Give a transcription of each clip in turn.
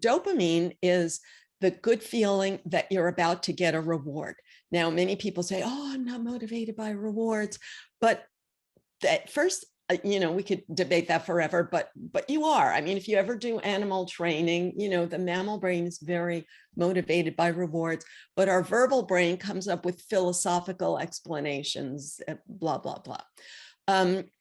dopamine is the good feeling that you're about to get a reward. Now, many people say, oh, I'm not motivated by rewards, but at first, we could debate that forever, but you are. I mean, if you ever do animal training, the mammal brain is very motivated by rewards, but our verbal brain comes up with philosophical explanations, blah, blah, blah.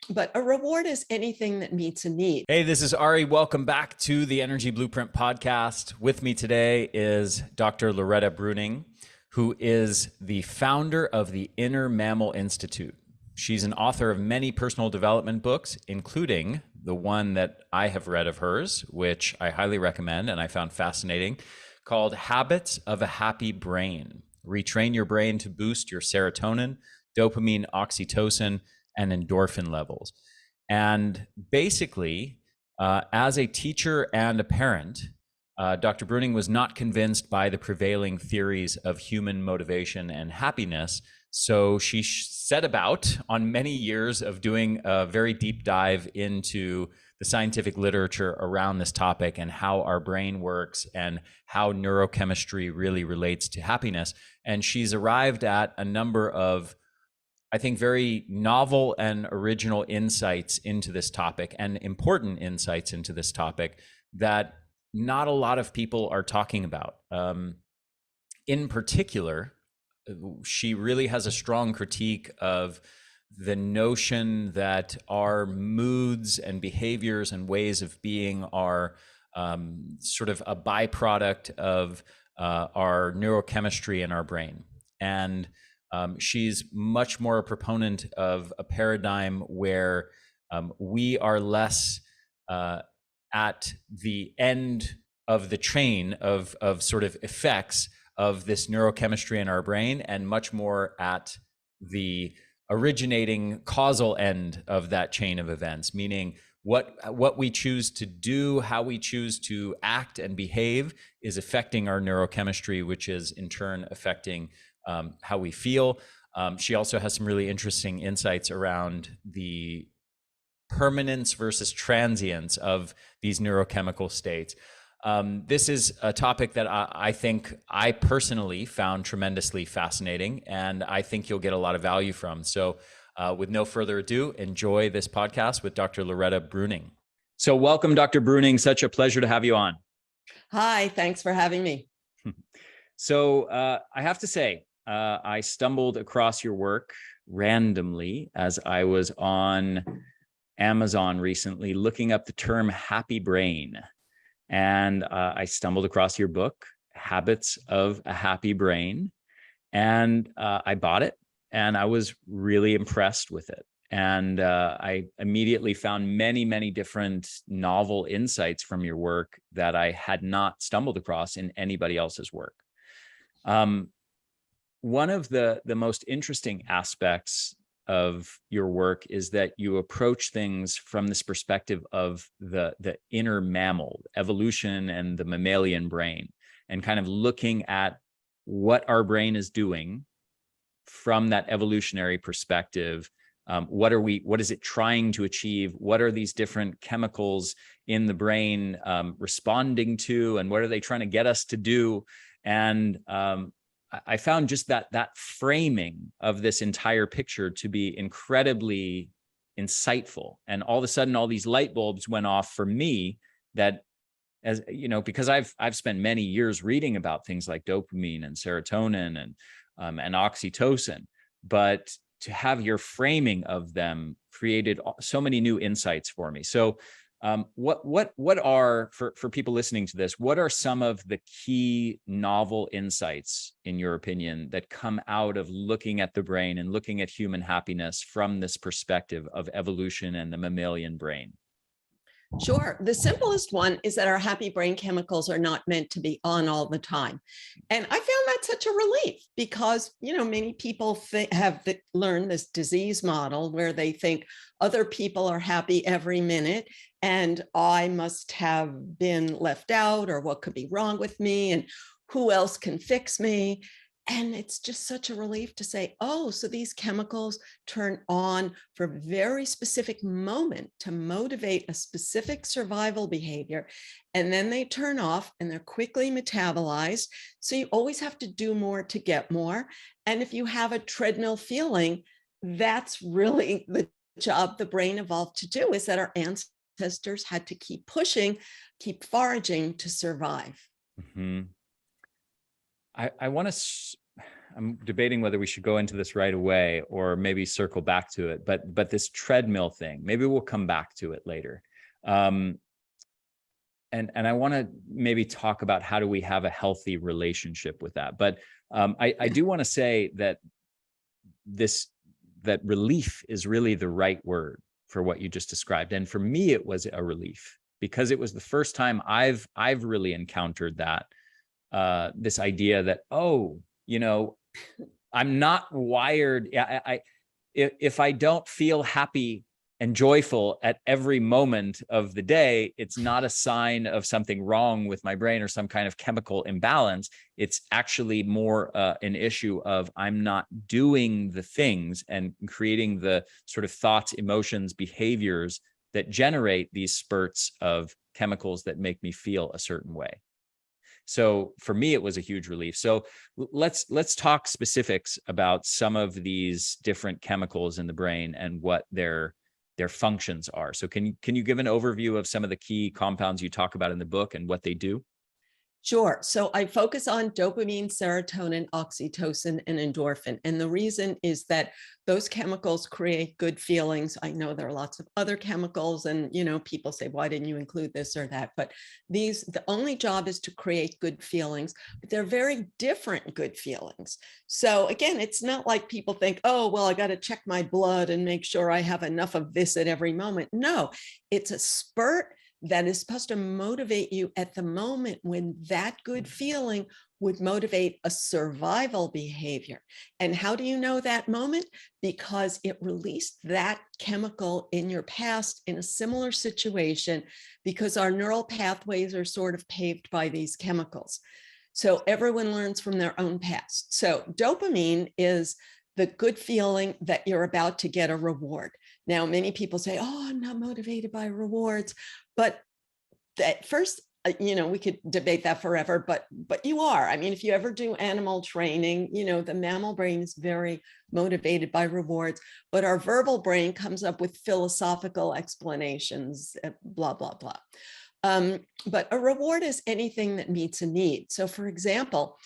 But a reward is anything that meets a need. Hey, this is Ari. Welcome back to the Energy Blueprint podcast. With me today is Dr. Loretta Breuning, who is the founder of the Inner Mammal Institute. She's an author of many personal development books, including the one that I have read of hers, which I highly recommend and I found fascinating, called Habits of a Happy Brain. Retrain your brain to boost your serotonin, dopamine, oxytocin, and endorphin levels. And basically, as a teacher and a parent, Dr. Breuning was not convinced by the prevailing theories of human motivation and happiness. So she set about on many years of doing a very deep dive into the scientific literature around this topic and how our brain works and how neurochemistry really relates to happiness. And she's arrived at a number of, I think, very novel and original insights into this topic and important insights into this topic that not a lot of people are talking about. In particular, she really has a strong critique of the notion that our moods and behaviors and ways of being are sort of a byproduct of our neurochemistry in our brain. And she's much more a proponent of a paradigm where we are less at the end of the chain of sort of effects of this neurochemistry in our brain, and much more at the originating causal end of that chain of events, meaning what we choose to do, how we choose to act and behave is affecting our neurochemistry, which is in turn affecting how we feel. She also has some really interesting insights around the permanence versus transience of these neurochemical states. This is a topic that I think I personally found tremendously fascinating, and I think you'll get a lot of value from. So with no further ado, enjoy this podcast with Dr. Loretta Breuning. So welcome, Dr. Breuning. Such a pleasure to have you on. Hi, thanks for having me. So I have to say, I stumbled across your work randomly as I was on Amazon recently looking up the term happy brain. And I stumbled across your book, Habits of a Happy Brain, and I bought it, and I was really impressed with it. And I immediately found many, many different novel insights from your work that I had not stumbled across in anybody else's work. One of the most interesting aspects of your work is that you approach things from this perspective of the inner mammal, evolution and the mammalian brain, and kind of looking at what our brain is doing from that evolutionary perspective. What is it trying to achieve? What are these different chemicals in the brain responding to, and what are they trying to get us to do? And I found just that framing of this entire picture to be incredibly insightful. And all of a sudden, all these light bulbs went off for me that, as you know, because I've spent many years reading about things like dopamine and serotonin and oxytocin, but to have your framing of them created so many new insights for me. So what are, for people listening to this, what are some of the key novel insights, in your opinion, that come out of looking at the brain and looking at human happiness from this perspective of evolution and the mammalian brain? Sure. The simplest one is that our happy brain chemicals are not meant to be on all the time. And I found that such a relief because, many people have learned this disease model where they think other people are happy every minute and I must have been left out, or what could be wrong with me and who else can fix me. And it's just such a relief to say, oh, so these chemicals turn on for a very specific moment to motivate a specific survival behavior. And then they turn off and they're quickly metabolized. So you always have to do more to get more. And if you have a treadmill feeling, that's really the job the brain evolved to do, is that our ancestors had to keep pushing, keep foraging to survive. Mm-hmm. I want to, I'm debating whether we should go into this right away or maybe circle back to it, but this treadmill thing, maybe we'll come back to it later. And I want to maybe talk about how do we have a healthy relationship with that. But I do want to say that that relief is really the right word for what you just described. And for me, it was a relief because it was the first time I've really encountered that, this idea that, oh, I'm not wired. If I don't feel happy and joyful at every moment of the day, it's not a sign of something wrong with my brain or some kind of chemical imbalance. It's actually more an issue of I'm not doing the things and creating the sort of thoughts, emotions, behaviors that generate these spurts of chemicals that make me feel a certain way. So for me, it was a huge relief. So let's talk specifics about some of these different chemicals in the brain and what their functions are. So can you give an overview of some of the key compounds you talk about in the book and what they do? Sure. So I focus on dopamine, serotonin, oxytocin, and endorphin. And the reason is that those chemicals create good feelings. I know there are lots of other chemicals and, people say, why didn't you include this or that? But the only job is to create good feelings, but they're very different good feelings. So again, it's not like people think, oh, well, I got to check my blood and make sure I have enough of this at every moment. No, it's a spurt that is supposed to motivate you at the moment when that good feeling would motivate a survival behavior. And how do you know that moment? Because it released that chemical in your past in a similar situation, because our neural pathways are sort of paved by these chemicals. So everyone learns from their own past. So dopamine is the good feeling that you're about to get a reward. Now, many people say, oh, I'm not motivated by rewards. But at first, we could debate that forever, but you are. I mean, if you ever do animal training, the mammal brain is very motivated by rewards, but our verbal brain comes up with philosophical explanations, blah, blah, blah. But a reward is anything that meets a need. So for example,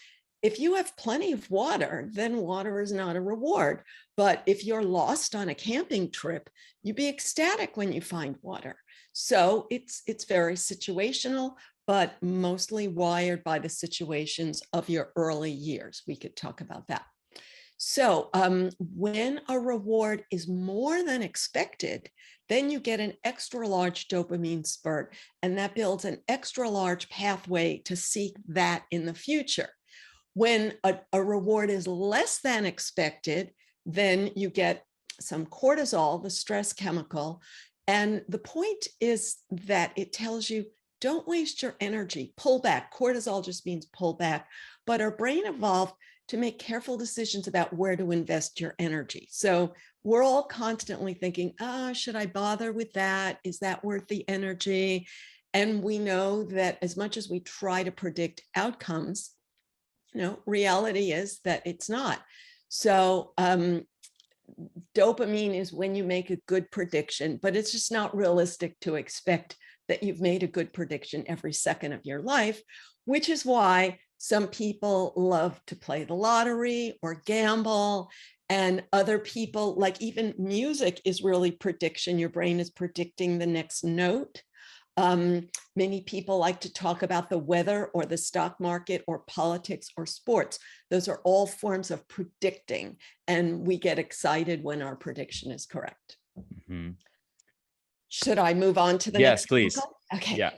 if you have plenty of water, then water is not a reward. But if you're lost on a camping trip, you'd be ecstatic when you find water. So it's very situational, but mostly wired by the situations of your early years. We could talk about that. So when a reward is more than expected, then you get an extra large dopamine spurt, and that builds an extra large pathway to seek that in the future. When a reward is less than expected, then you get some cortisol, the stress chemical. And the point is that it tells you, don't waste your energy, pull back. Cortisol just means pull back. But our brain evolved to make careful decisions about where to invest your energy. So we're all constantly thinking, should I bother with that? Is that worth the energy? And we know that as much as we try to predict outcomes, reality is that it's not. So dopamine is when you make a good prediction, but it's just not realistic to expect that you've made a good prediction every second of your life, which is why some people love to play the lottery or gamble. And other people, like even music is really prediction. Your brain is predicting the next note. Many people like to talk about the weather or the stock market or politics or sports. Those are all forms of predicting, and we get excited when our prediction is correct. Mm-hmm. Should I move on to the next? Yes, please. Okay. Yeah.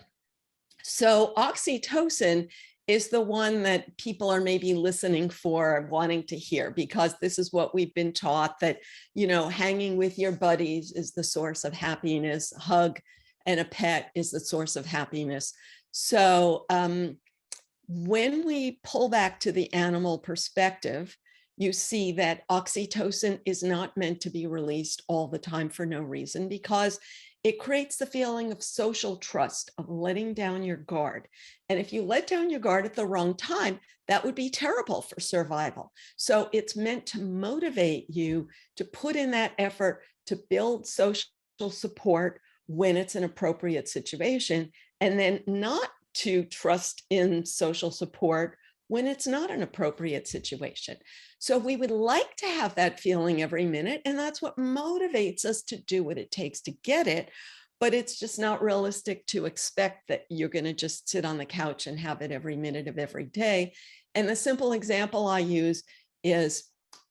So oxytocin is the one that people are maybe listening for, wanting to hear, because this is what we've been taught, that, hanging with your buddies is the source of happiness. Hug and a pet is the source of happiness. So When we pull back to the animal perspective, you see that oxytocin is not meant to be released all the time for no reason, because it creates the feeling of social trust, of letting down your guard. And if you let down your guard at the wrong time, that would be terrible for survival. So it's meant to motivate you to put in that effort to build social support when it's an appropriate situation, and then not to trust in social support when it's not an appropriate situation. So we would like to have that feeling every minute, and that's what motivates us to do what it takes to get it. But it's just not realistic to expect that you're going to just sit on the couch and have it every minute of every day. And the simple example I use is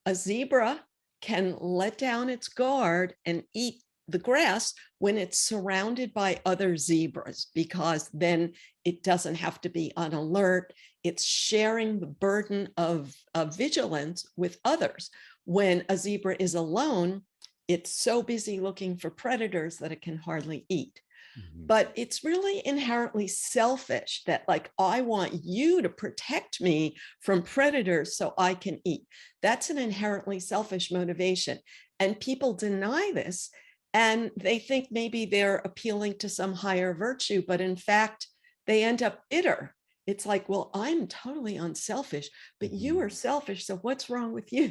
a zebra can let down its guard and eat the grass when it's surrounded by other zebras, because then it doesn't have to be on alert. It's sharing the burden of vigilance with others. When a zebra is alone, it's so busy looking for predators that it can hardly eat. Mm-hmm. But it's really inherently selfish that, like, I want you to protect me from predators so I can eat. That's an inherently selfish motivation. And people deny this, and they think maybe they're appealing to some higher virtue, but in fact, they end up bitter. It's like, well, I'm totally unselfish, but you are selfish. So what's wrong with you?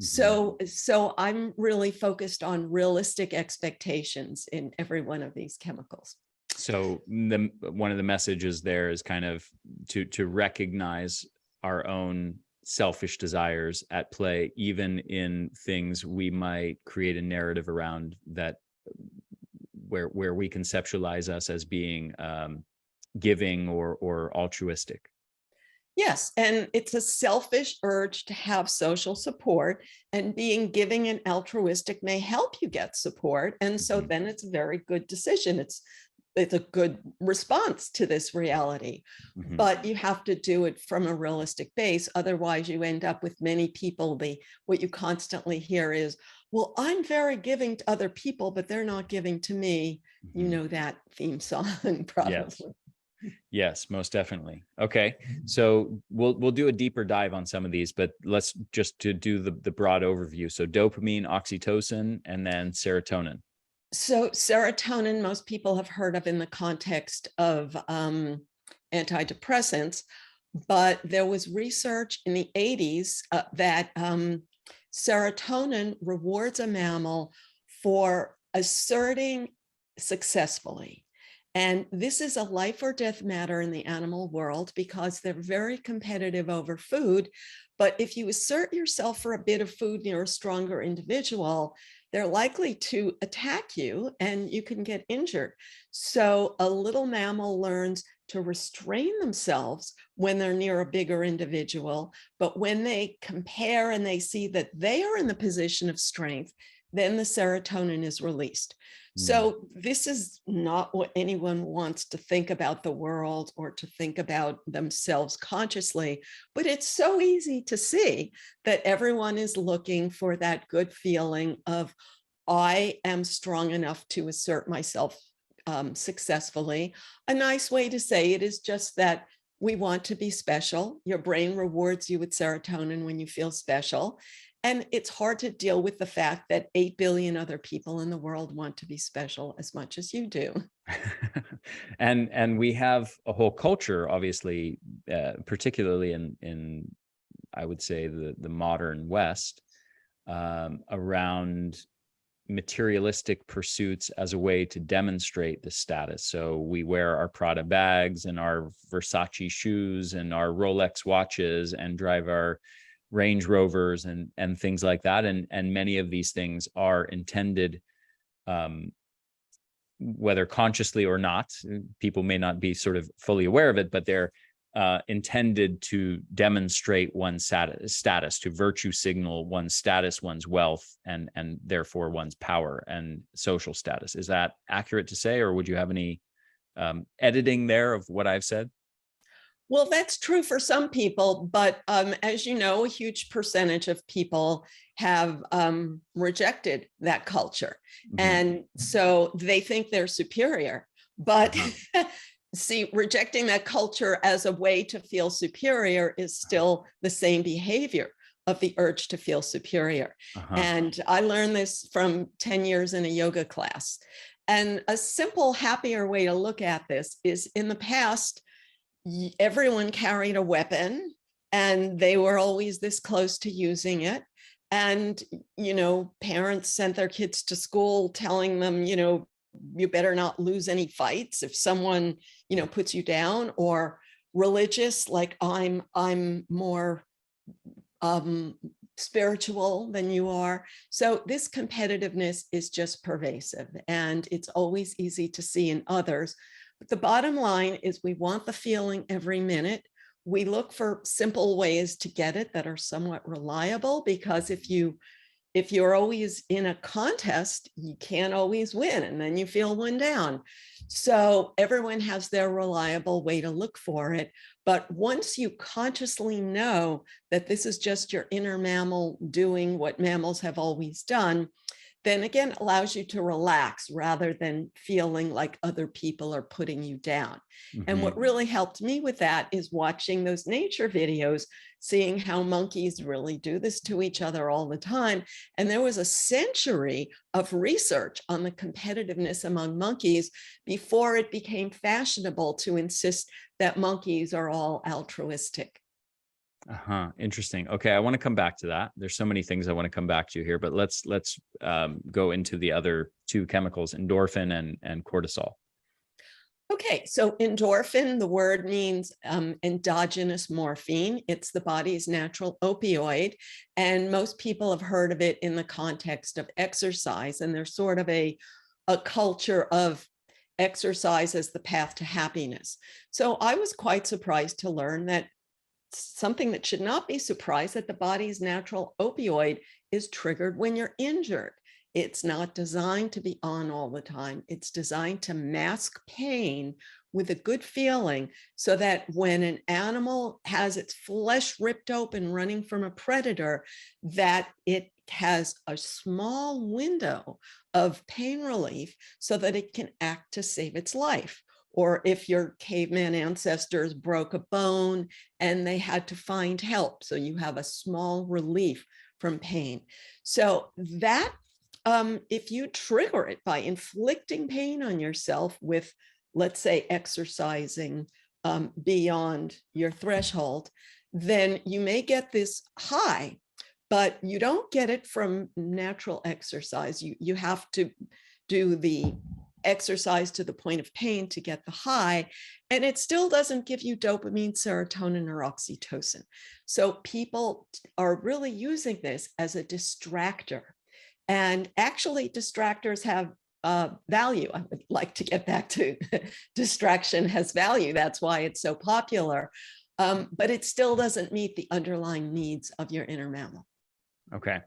Mm-hmm. So I'm really focused on realistic expectations in every one of these chemicals. So one of the messages there is kind of to recognize our own selfish desires at play, even in things we might create a narrative around, that where we conceptualize us as being giving or altruistic. Yes, and it's a selfish urge to have social support, and being giving and altruistic may help you get support. And so then it's a very good decision. It's a good response to this reality, but you have to do it from a realistic base. Otherwise, you end up with many people. What you constantly hear is, well, I'm very giving to other people, but they're not giving to me. You know that theme song, probably. Yes. Yes, most definitely. Okay, so we'll do a deeper dive on some of these, but let's just to do the broad overview. So dopamine, oxytocin, and then serotonin. So serotonin, most people have heard of in the context of antidepressants, but there was research in the 80s that serotonin rewards a mammal for asserting successfully. And this is a life or death matter in the animal world, because they're very competitive over food. But if you assert yourself for a bit of food and you're a stronger individual, they're likely to attack you and you can get injured. So a little mammal learns to restrain themselves when they're near a bigger individual. But when they compare and they see that they are in the position of strength, then the serotonin is released. So this is not what anyone wants to think about the world or to think about themselves consciously, but it's so easy to see that everyone is looking for that good feeling of, I am strong enough to assert myself successfully. A nice way to say it is just that we want to be special. Your brain rewards you with serotonin when you feel special. And it's hard to deal with the fact that 8 billion other people in the world want to be special as much as you do. And we have a whole culture, obviously, particularly in I would say the modern West, around materialistic pursuits as a way to demonstrate the status. So we wear our Prada bags and our Versace shoes and our Rolex watches and drive our Range Rovers and things like that. And many of these things are intended, whether consciously or not, people may not be sort of fully aware of it, but they're intended to demonstrate one's status, to virtue signal one's status, one's wealth, and therefore one's power and social status. Is that accurate to say, or would you have any editing there of what I've said? Well, that's true for some people, but as you know, a huge percentage of people have rejected that culture. And so they think they're superior. But see, rejecting that culture as a way to feel superior is still the same behavior of the urge to feel superior. And I learned this from 10 years in a yoga class. And a simple, happier way to look at this is, in the past, everyone carried a weapon and they were always this close to using it. And, parents sent their kids to school telling them, you better not lose any fights if someone, puts you down. Or religious, like I'm more spiritual than you are. So this competitiveness is just pervasive, and it's always easy to see in others. But the bottom line is, we want the feeling every minute. We look for simple ways to get it that are somewhat reliable, because if you're always in a contest, you can't always win, and then you feel one down. So everyone has their reliable way to look for it. But once you consciously know that this is just your inner mammal doing what mammals have always done, then again, it allows you to relax rather than feeling like other people are putting you down. And what really helped me with that is watching those nature videos, seeing how monkeys really do this to each other all the time. And there was a century of research on the competitiveness among monkeys before it became fashionable to insist that monkeys are all altruistic. Interesting. Okay, I want to come back to that. There's so many things I want to come back to here, but let's go into the other two chemicals, endorphin and cortisol. Okay, so endorphin, the word means endogenous morphine. It's the body's natural opioid, and most people have heard of it in the context of exercise, and there's sort of a culture of exercise as the path to happiness. So I was quite surprised to learn that something that should not be surprised, that the body's natural opioid is triggered when you're injured. It's not designed to be on all the time. It's designed to mask pain with a good feeling, so that when an animal has its flesh ripped open running from a predator, that it has a small window of pain relief so that it can act to save its life. Or if your caveman ancestors broke a bone and they had to find help, so you have a small relief from pain. So that if you trigger it by inflicting pain on yourself with, let's say, exercising beyond your threshold, then you may get this high, but you don't get it from natural exercise. You have to do the exercise to the point of pain to get the high, and it still doesn't give you dopamine, serotonin, or oxytocin. So people are really using this as a distractor. And actually, distractors have value. I would like to get back to distraction has value. That's why it's so popular. But it still doesn't meet the underlying needs of your inner mammal. Okay.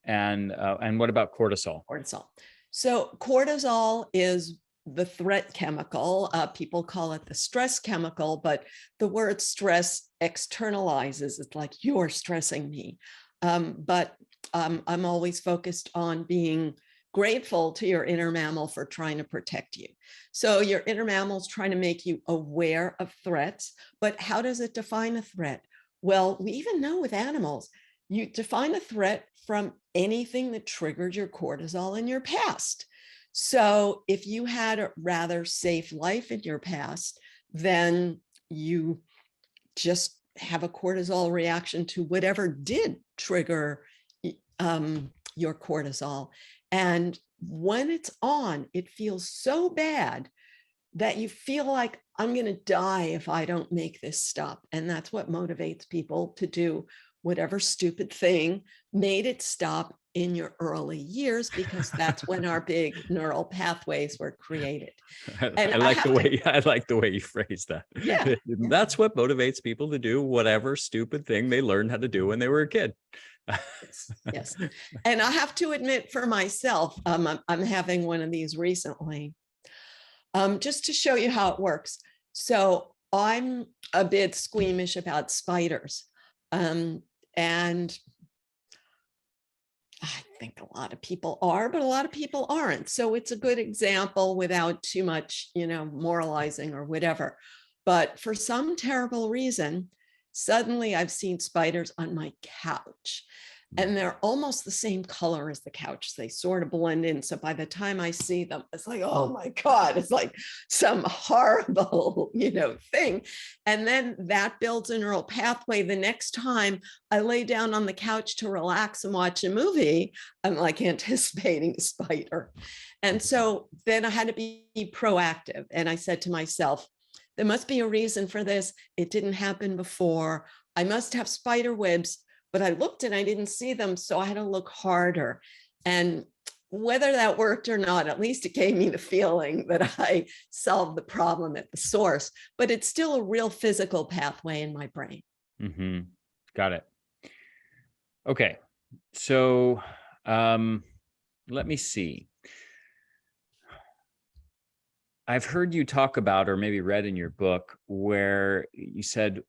And what about cortisol? Cortisol. So cortisol is the threat chemical. People call it the stress chemical, but the word stress externalizes. It's like, you're stressing me. But I'm always focused on being grateful to your inner mammal for trying to protect you. So your inner mammal is trying to make you aware of threats, but how does it define a threat? Well, we even know with animals, you define a threat from anything that triggered your cortisol in your past. So if you had a rather safe life in your past, then you just have a cortisol reaction to whatever did trigger your cortisol. And when it's on, it feels so bad that you feel like, I'm going to die if I don't make this stop. And that's what motivates people to do whatever stupid thing made it stop in your early years, because that's when our big neural pathways were created. And I like the way you phrase that. Yeah. That's what motivates people to do whatever stupid thing they learned how to do when they were a kid. Yes. And I have to admit, for myself, I'm having one of these recently, just to show you how it works. So I'm a bit squeamish about spiders. And I think a lot of people are, but a lot of people aren't. So it's a good example without too much, moralizing or whatever. But for some terrible reason, suddenly I've seen spiders on my couch and they're almost the same color as the couch. They sort of blend in. So by the time I see them, it's like, oh my God, it's like some horrible, thing. And then that builds a neural pathway. The next time I lay down on the couch to relax and watch a movie, I'm like anticipating a spider. And so then I had to be proactive. And I said to myself, there must be a reason for this. It didn't happen before. I must have spider webs, but I looked and I didn't see them. So I had to look harder. And whether that worked or not, at least it gave me the feeling that I solved the problem at the source, but it's still a real physical pathway in my brain. Mm-hmm. Got it. Okay. So let me see. I've heard you talk about, or maybe read in your book, where you said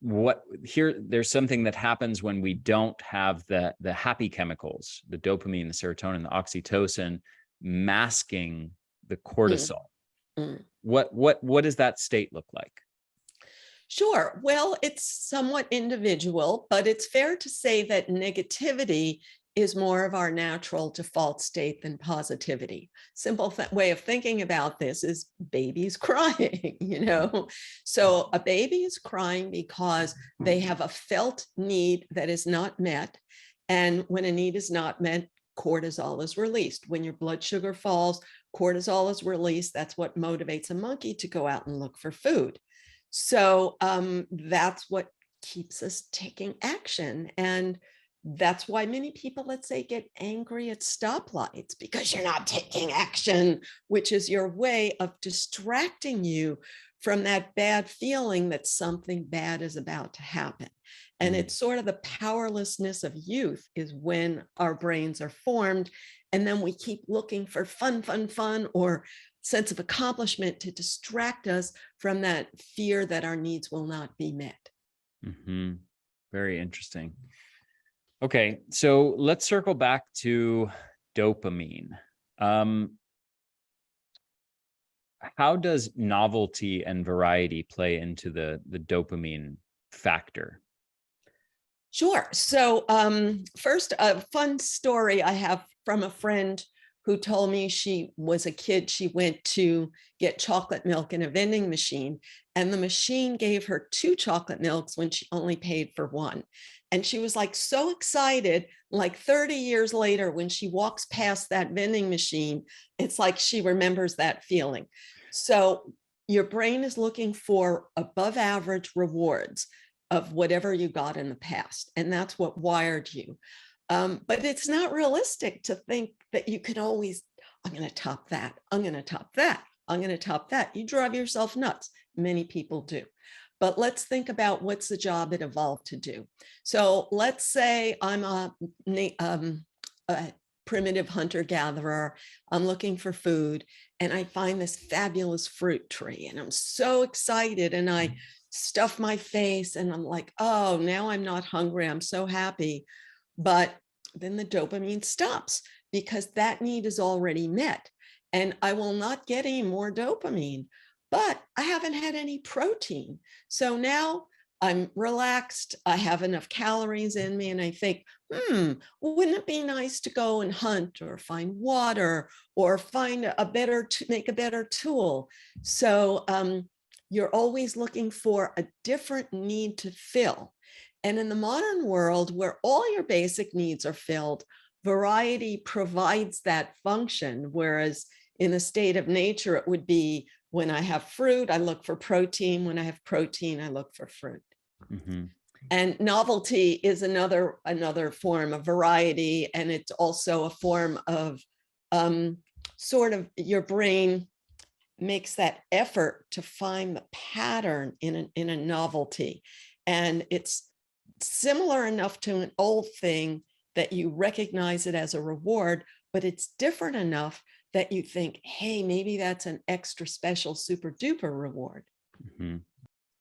there's something that happens when we don't have the happy chemicals, the dopamine, the serotonin, the oxytocin, masking the cortisol. Mm. What does that state look like? Sure. Well, it's somewhat individual, but it's fair to say that negativity is more of our natural default state than positivity. Simple way of thinking about this is babies crying, So a baby is crying because they have a felt need that is not met. And when a need is not met, cortisol is released. When your blood sugar falls, cortisol is released. That's what motivates a monkey to go out and look for food. So that's what keeps us taking action. And that's why many people, let's say, get angry at stoplights because you're not taking action, which is your way of distracting you from that bad feeling that something bad is about to happen. And it's sort of the powerlessness of youth is when our brains are formed. And then we keep looking for fun, or sense of accomplishment to distract us from that fear that our needs will not be met. Mm-hmm. Very interesting. Okay, so let's circle back to dopamine. How does novelty and variety play into the dopamine factor? Sure. So first, a fun story I have from a friend who told me she was a kid. She went to get chocolate milk in a vending machine, and the machine gave her 2 chocolate milks when she only paid for 1. And she was like so excited, like 30 years later, when she walks past that vending machine, it's like she remembers that feeling. So your brain is looking for above average rewards of whatever you got in the past. And that's what wired you. But it's not realistic to think that you can always, I'm going to top that. I'm going to top that. I'm going to top that. You drive yourself nuts. Many people do. But let's think about what's the job it evolved to do. So let's say I'm a primitive hunter-gatherer. I'm looking for food and I find this fabulous fruit tree and I'm so excited and I stuff my face and I'm like, oh, now I'm not hungry. I'm so happy. But then the dopamine stops because that need is already met and I will not get any more dopamine, but I haven't had any protein. So now I'm relaxed. I have enough calories in me and I think, wouldn't it be nice to go and hunt or find water or find make a better tool? So you're always looking for a different need to fill. And in the modern world, where all your basic needs are filled, variety provides that function. Whereas in a state of nature, it would be when I have fruit, I look for protein. When I have protein, I look for fruit. Mm-hmm. And novelty is another form of variety. And it's also a form of sort of your brain makes that effort to find the pattern in a novelty. And it's similar enough to an old thing that you recognize it as a reward, but it's different enough that you think, hey, maybe that's an extra special super duper reward. Mm-hmm.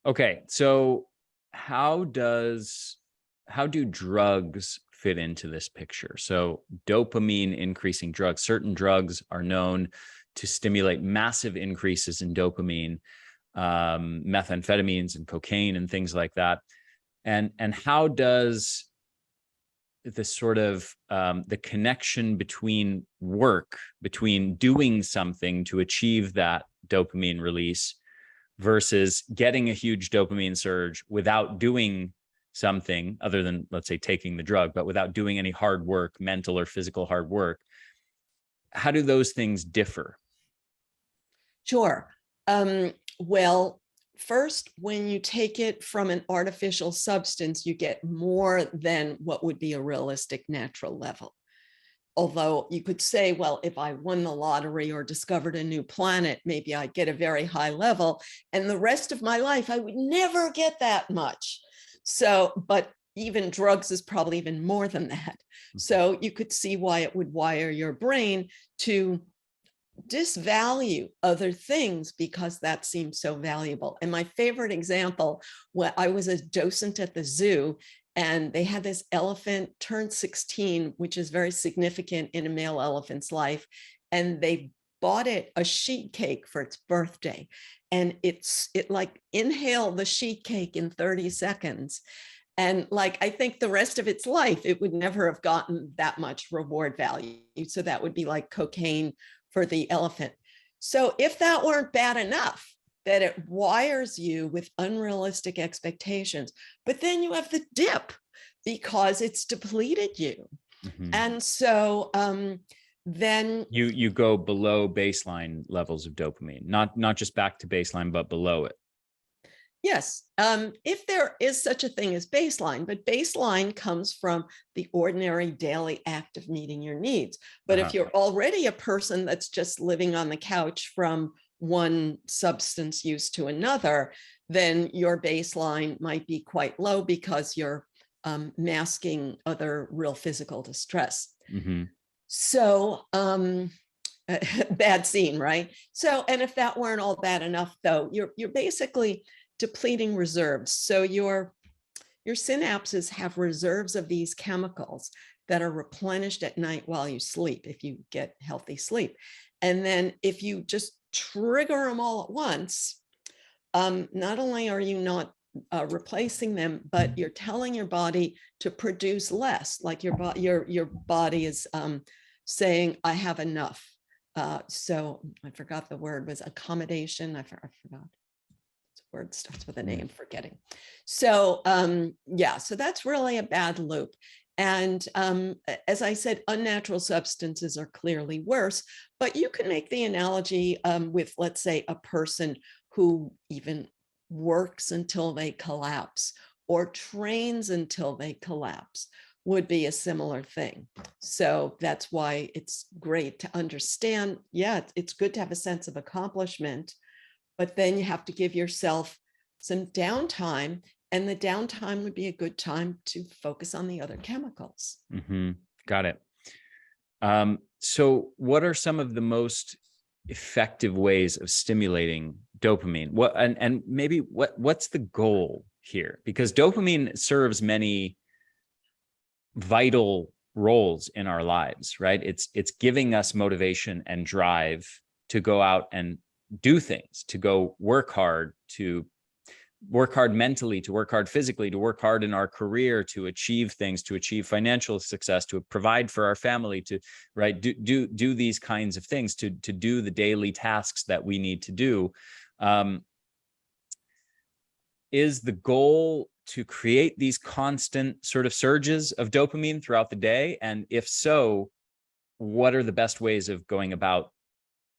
Okay, so how do drugs fit into this picture? So dopamine increasing drugs, certain drugs are known to stimulate massive increases in dopamine, methamphetamines and cocaine and things like that. And how does the sort of the connection between work, between doing something to achieve that dopamine release versus getting a huge dopamine surge without doing something other than, let's say, taking the drug, but without doing any hard work, mental or physical hard work, how do those things differ? Sure. Well, first, when you take it from an artificial substance, you get more than what would be a realistic natural level. Although you could say, well, if I won the lottery or discovered a new planet, maybe I'd get a very high level, and the rest of my life, I would never get that much. So, but even drugs is probably even more than that. So you could see why it would wire your brain to disvalue other things because that seems so valuable. And my favorite example, when I was a docent at the zoo, and they had this elephant turned 16, which is very significant in a male elephant's life. And they bought it a sheet cake for its birthday. And it like inhaled the sheet cake in 30 seconds. And like, I think the rest of its life, it would never have gotten that much reward value. So that would be like cocaine for the elephant. So if that weren't bad enough, that it wires you with unrealistic expectations, but then you have the dip because it's depleted you. Mm-hmm. And so then you go below baseline levels of dopamine, not just back to baseline, but below it. Yes, if there is such a thing as baseline, but baseline comes from the ordinary daily act of meeting your needs. But if you're already a person that's just living on the couch from one substance use to another, then your baseline might be quite low because you're masking other real physical distress. Mm-hmm. So bad scene, right? So, and if that weren't all bad enough, though, you're basically depleting reserves. So your synapses have reserves of these chemicals that are replenished at night while you sleep, if you get healthy sleep. And then if you just trigger them all at once, not only are you not replacing them, but you're telling your body to produce less, like your body is saying, I have enough. So I forgot the word was accommodation. I forgot. Word starts with a name, forgetting. So yeah, so that's really a bad loop. And as I said, unnatural substances are clearly worse, but you can make the analogy with, let's say, a person who even works until they collapse or trains until they collapse would be a similar thing. So that's why it's great to understand. Yeah, it's good to have a sense of accomplishment, but then you have to give yourself some downtime, and the downtime would be a good time to focus on the other chemicals. Mm-hmm. Got it. So what are some of the most effective ways of stimulating dopamine? What and maybe what's the goal here? Because dopamine serves many vital roles in our lives, right? It's giving us motivation and drive to go out and do things, to go work hard, to work hard mentally, to work hard physically, to work hard in our career, to achieve things, to achieve financial success, to provide for our family, to do these kinds of things, to do the daily tasks that we need to do. Is the goal to create these constant sort of surges of dopamine throughout the day? And if so, what are the best ways of going about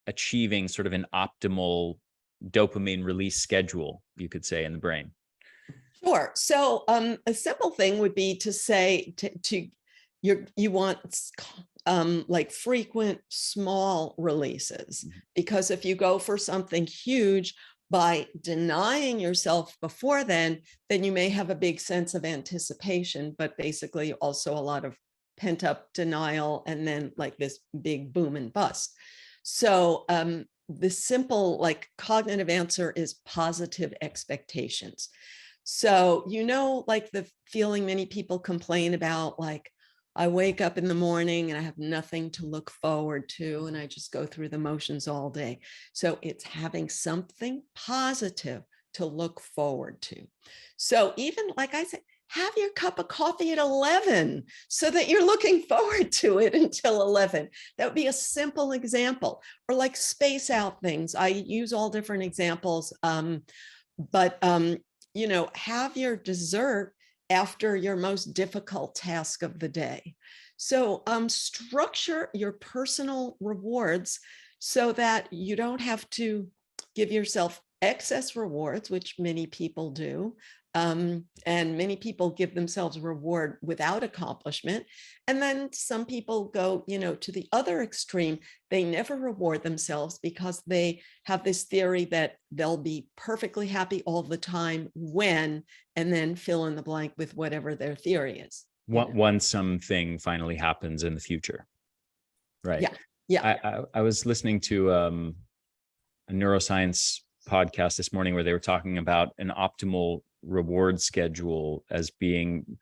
achieving sort of an optimal dopamine release schedule, you could say, in the brain? Sure. So a simple thing would be to say you want like frequent small releases, because if you go for something huge by denying yourself before then you may have a big sense of anticipation, but basically also a lot of pent up denial, and then like this big boom and bust. So the simple like cognitive answer is positive expectations. So, like the feeling many people complain about, like, I wake up in the morning and I have nothing to look forward to, and I just go through the motions all day. So it's having something positive to look forward to. So even like I said, have your cup of coffee at 11 so that you're looking forward to it until 11. That would be a simple example. Or like space out things. I use all different examples, but have your dessert after your most difficult task of the day. So structure your personal rewards so that you don't have to give yourself excess rewards, which many people do. And many people give themselves reward without accomplishment. And then some people go, to the other extreme. They never reward themselves because they have this theory that they'll be perfectly happy all the time when, and then fill in the blank with whatever their theory is. Once something finally happens in the future. Right. Yeah. Yeah. I was listening to a neuroscience podcast this morning where they were talking about an optimal reward schedule as being,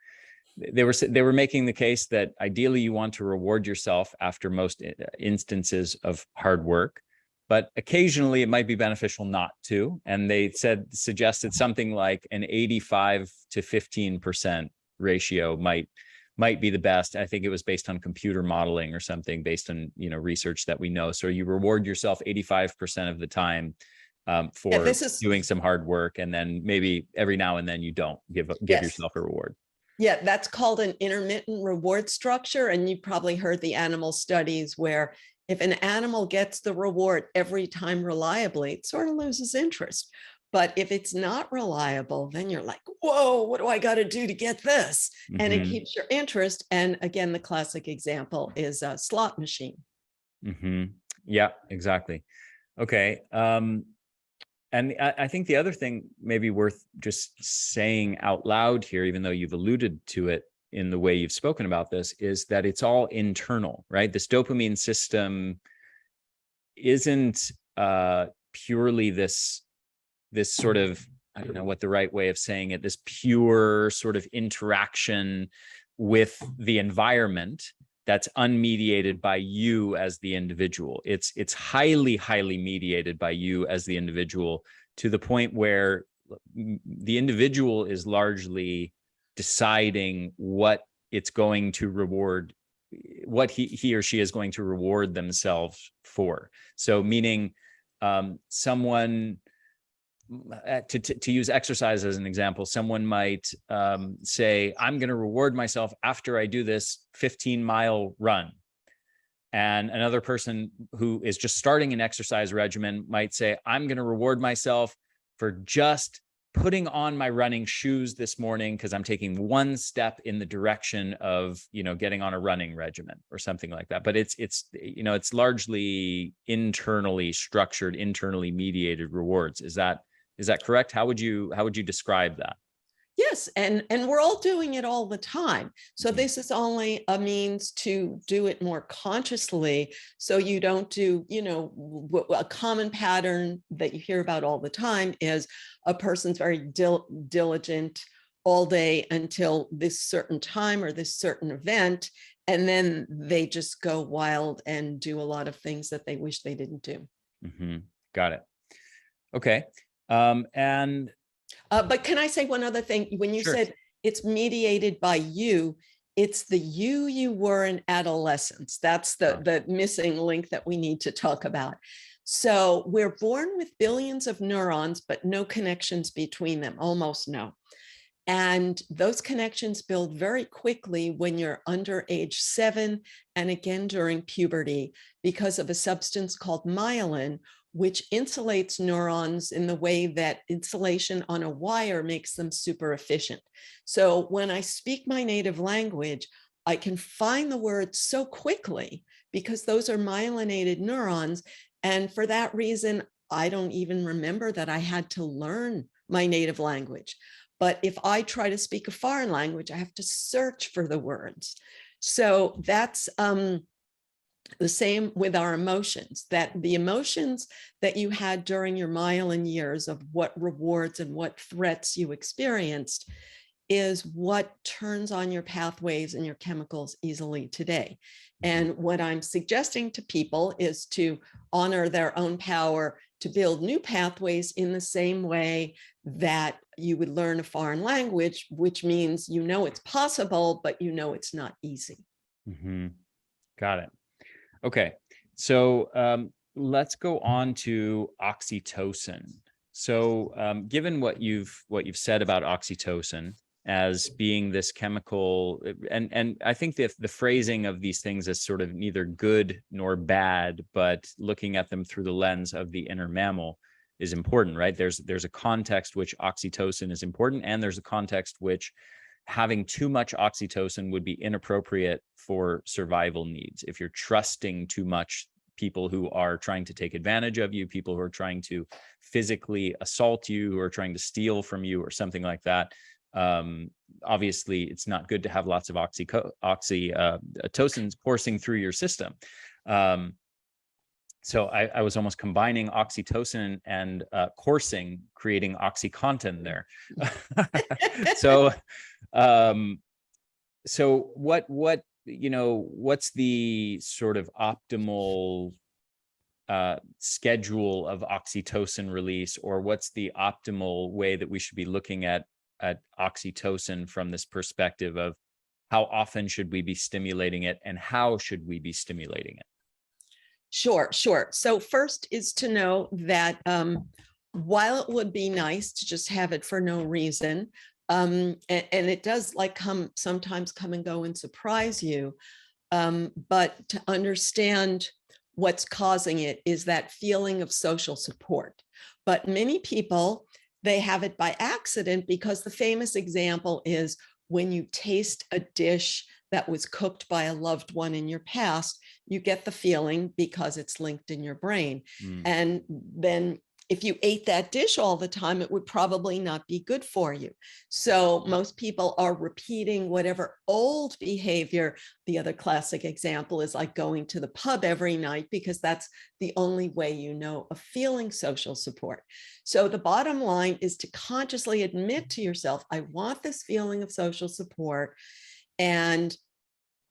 they were making the case that ideally you want to reward yourself after most instances of hard work, but occasionally it might be beneficial not to. And they suggested something like an 85 to 15% ratio might be the best. I think it was based on computer modeling or something, based on research that we know. So you reward yourself 85% of the time for doing some hard work, and then maybe every now and then you don't give yourself a reward. Yeah, that's called an intermittent reward structure. And you probably heard the animal studies where if an animal gets the reward every time reliably, it sort of loses interest. But if it's not reliable, then you're like, whoa, what do I got to do to get this? Mm-hmm. And it keeps your interest. And again, the classic example is a slot machine. Mm-hmm. Yeah, exactly. Okay. And I think the other thing maybe worth just saying out loud here, even though you've alluded to it in the way you've spoken about this, is that it's all internal, right? This dopamine system isn't purely this sort of, I don't know what the right way of saying it, this pure sort of interaction with the environment that's unmediated by you as the individual. It's highly, highly mediated by you as the individual, to the point where the individual is largely deciding what it's going to reward, what he or she is going to reward themselves for. So meaning someone, to use exercise as an example, someone might say, I'm going to reward myself after I do this 15-mile run. And another person who is just starting an exercise regimen might say, I'm going to reward myself for just putting on my running shoes this morning because I'm taking one step in the direction of, getting on a running regimen or something like that. But it's largely internally structured, internally mediated rewards. Is that correct? How would you describe that? Yes, and we're all doing it all the time. So this is only a means to do it more consciously, so you don't do, a common pattern that you hear about all the time is a person's very diligent all day until this certain time or this certain event, and then they just go wild and do a lot of things that they wish they didn't do. Mm-hmm. Got it. Okay. But can I say one other thing? When you said it's mediated by you, it's the you were in adolescence. That's the missing link that we need to talk about. So we're born with billions of neurons, but no connections between them, almost no. And those connections build very quickly when you're under age 7 and again during puberty because of a substance called myelin, which insulates neurons in the way that insulation on a wire makes them super efficient. So when I speak my native language, I can find the words so quickly because those are myelinated neurons. And for that reason, I don't even remember that I had to learn my native language. But if I try to speak a foreign language, I have to search for the words. So that's the same with our emotions, that the emotions that you had during your myelin years of what rewards and what threats you experienced, is what turns on your pathways and your chemicals easily today. And what I'm suggesting to people is to honor their own power to build new pathways in the same way that you would learn a foreign language, which means you know it's possible, but you know it's not easy. Mm-hmm. Got it. Okay. So let's go on to oxytocin. So given what you've said about oxytocin as being this chemical, and I think the phrasing of these things is sort of neither good nor bad, but looking at them through the lens of the inner mammal is important, right? There's a context which oxytocin is important, and there's a context which having too much oxytocin would be inappropriate for survival needs. If you're trusting too much people who are trying to take advantage of you, people who are trying to physically assault you, who are trying to steal from you or something like that, obviously it's not good to have lots of oxytocin coursing through your system. So I was almost combining oxytocin and coursing, creating OxyContin there. So what's the sort of optimal schedule of oxytocin release, or what's the optimal way that we should be looking at oxytocin from this perspective of how often should we be stimulating it and how should we be stimulating it? Sure. So first is to know that while it would be nice to just have it for no reason, and it does sometimes come and go and surprise you, but to understand what's causing it is that feeling of social support. But many people, they have it by accident, because the famous example is when you taste a dish that was cooked by a loved one in your past, you get the feeling because it's linked in your brain. And then if you ate that dish all the time, it would probably not be good for you. So most people are repeating whatever old behavior. The other classic example is like going to the pub every night, because that's the only way you know of feeling social support. So the bottom line is to consciously admit to yourself, I want this feeling of social support, and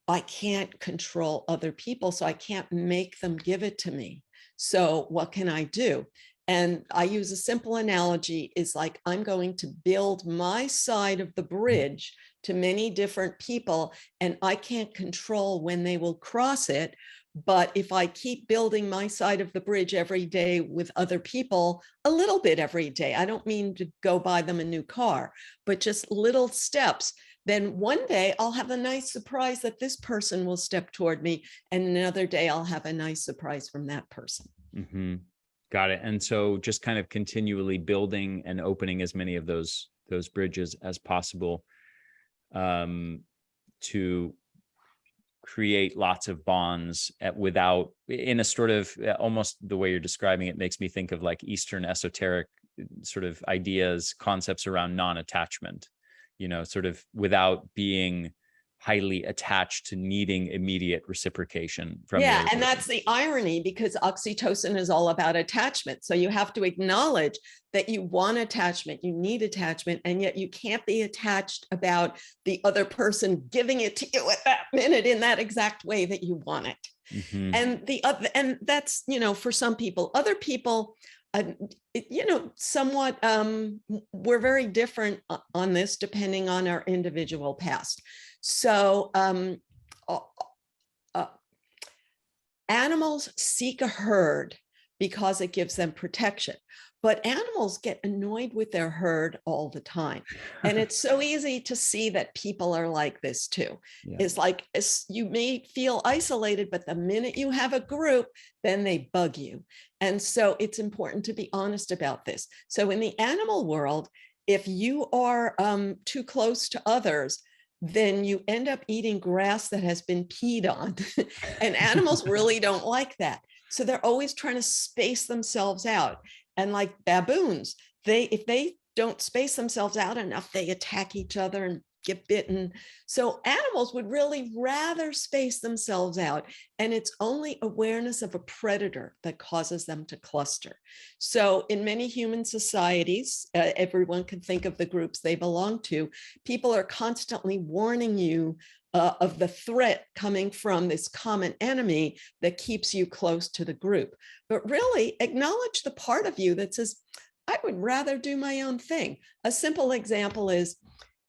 I can't control other people, so I can't make them give it to me. So what can I do? And I use a simple analogy, is like, I'm going to build my side of the bridge to many different people, and I can't control when they will cross it. But if I keep building my side of the bridge every day with other people, a little bit every day, I don't mean to go buy them a new car, but just little steps, then one day I'll have a nice surprise that this person will step toward me, and another day I'll have a nice surprise from that person. Mm-hmm. Got it. And so just kind of continually building and opening as many of those bridges as possible to create lots of bonds without, in a sort of, almost the way you're describing it makes me think of like Eastern esoteric sort of ideas, concepts around non-attachment, sort of without being highly attached to needing immediate reciprocation from the other person. And that's the irony, because oxytocin is all about attachment. So you have to acknowledge that you want attachment, you need attachment, and yet you can't be attached about the other person giving it to you at that minute in that exact way that you want it. Mm-hmm. And that's, for some people. Other people, somewhat, we're very different on this depending on our individual past. So animals seek a herd because it gives them protection, but animals get annoyed with their herd all the time. And it's so easy to see that people are like this too. Yeah. It's like, you may feel isolated, but the minute you have a group, then they bug you. And so it's important to be honest about this. So in the animal world, if you are too close to others, then you end up eating grass that has been peed on. And animals really don't like that. So they're always trying to space themselves out. And like baboons, if they don't space themselves out enough, they attack each other and get bitten. So animals would really rather space themselves out. And it's only awareness of a predator that causes them to cluster. So in many human societies, everyone can think of the groups they belong to. People are constantly warning you of the threat coming from this common enemy that keeps you close to the group. But really acknowledge the part of you that says, I would rather do my own thing. A simple example is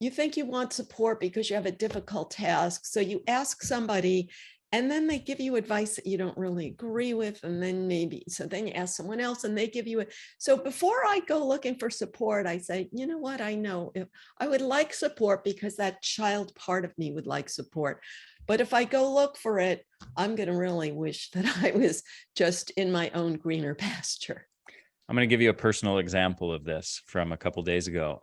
you think you want support because you have a difficult task. So you ask somebody and then they give you advice that you don't really agree with. And then then you ask someone else and they give you it. So before I go looking for support, I say, you know what? I know if I would like support because that child part of me would like support. But if I go look for it, I'm going to really wish that I was just in my own greener pasture. I'm going to give you a personal example of this from a couple of days ago.